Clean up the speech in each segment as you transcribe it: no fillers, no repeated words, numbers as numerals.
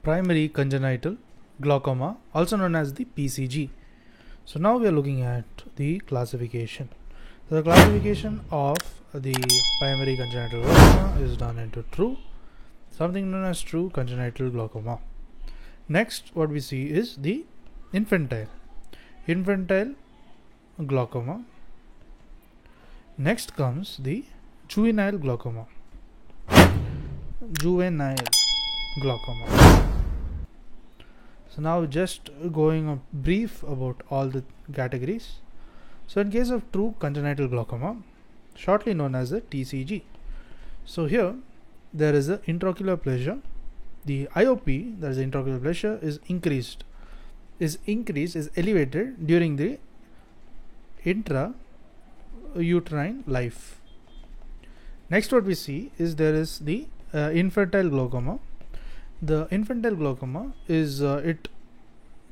primary congenital glaucoma, also known as the PCG. So now we are looking at the classification. So the classification of the primary congenital glaucoma is done into true, something known as true congenital glaucoma. Next, what we see is the infantile glaucoma. Next comes the juvenile glaucoma. So now just going a brief about all the categories. So in case of true congenital glaucoma, shortly known as the TCG. So here there is a intraocular pressure. The IOP, that is the intraocular pressure, is elevated during the intrauterine life. Next, what we see is there is the infantile glaucoma. The infantile glaucoma is it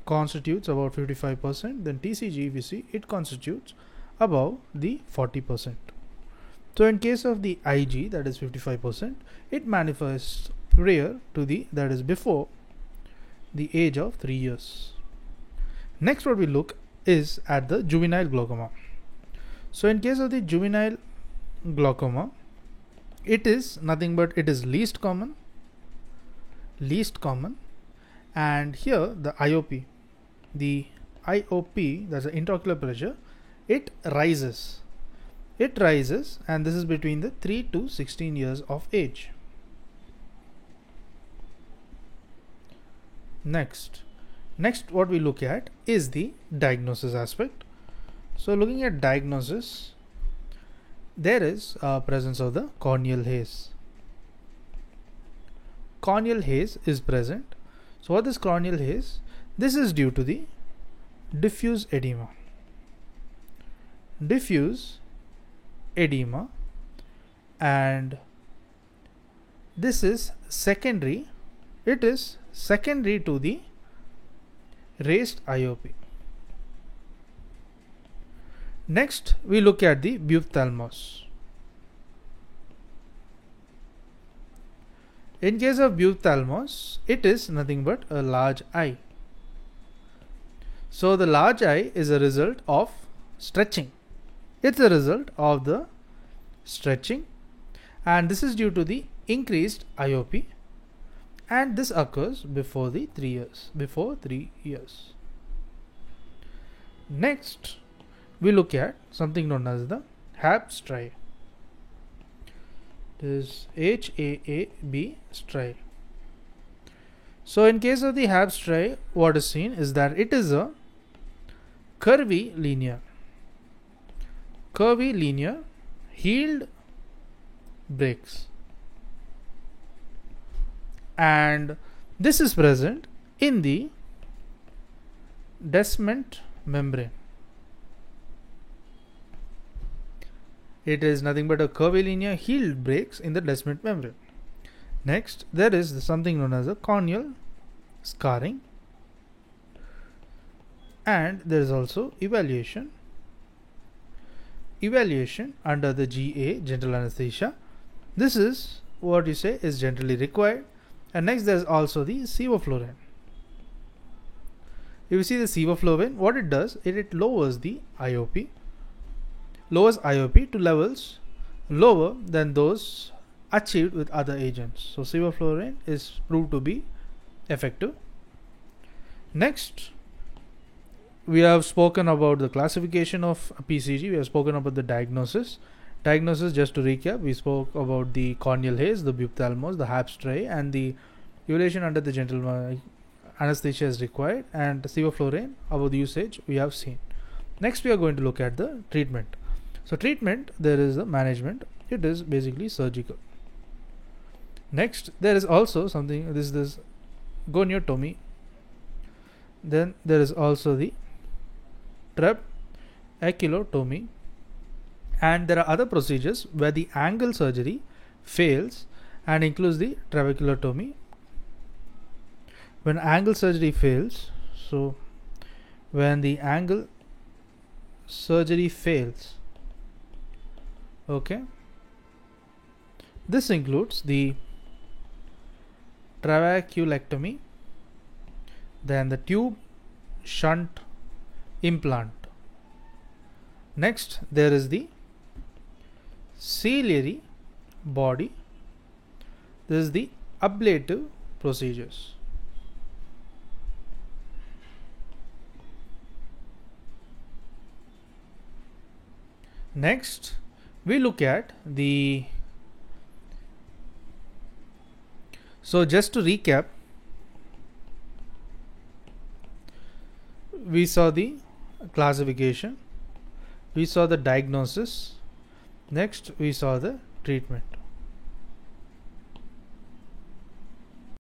constitutes about 55%. Then TCG, we see it constitutes above the 40%. So in case of the IG, that is 55%, it manifests prior to that is before the age of 3 years. Next, what we look is at the juvenile glaucoma. So in case of the juvenile glaucoma, it is nothing but it is least common, and here the IOP, that's the intraocular pressure, it rises, and this is between the 3 to 16 years of age. Next what we look at is the diagnosis aspect. So looking at diagnosis, there is presence of the corneal haze. Corneal haze is present. So what is corneal haze? This is due to the diffuse edema. And this is secondary. It is secondary to the raised IOP. Next, we look at the buphthalmos. In case of buphthalmos, it is nothing but a large eye. So the large eye is a result of stretching. It's a result of the stretching, and this is due to the increased IOP, and this occurs before 3 years. Next, we look at something known as the HAB striae. This HAAB striae. So in case of the HAB striae, what is seen is that it is a curvy linear healed breaks, and this is present in the Descemet membrane. It is nothing but a curvilinear healed breaks in the Descemet membrane. Next, there is something known as a corneal scarring, and there is also evaluation under the GA, general anesthesia. This is what you say is generally required. And next, there is also the sevoflurane. If you see the sevoflurane, what it does is it lowers the IOP, to levels lower than those achieved with other agents. So sevoflurane is proved to be effective. Next, we have spoken about the classification of PCG. We have spoken about the diagnosis. Just to recap, we spoke about the corneal haze, the buphthalmos, the HAB striae, and the evaluation under the general anesthesia is required, and sevoflurane, about the usage we have seen. Next, we are going to look at the treatment. So treatment, there is the management. It is basically surgical. Next, there is also something, this goniotomy. Then there is also the trabeculotomy, and there are other procedures where the angle surgery fails and includes the trabeculotomy. When angle surgery fails, okay, this includes the trabeculectomy, then the tube shunt implant. Next, there is the ciliary body. This is the ablative procedures. Next, we look at the, so just to recap, we saw the classification, we saw the diagnosis, next we saw the treatment.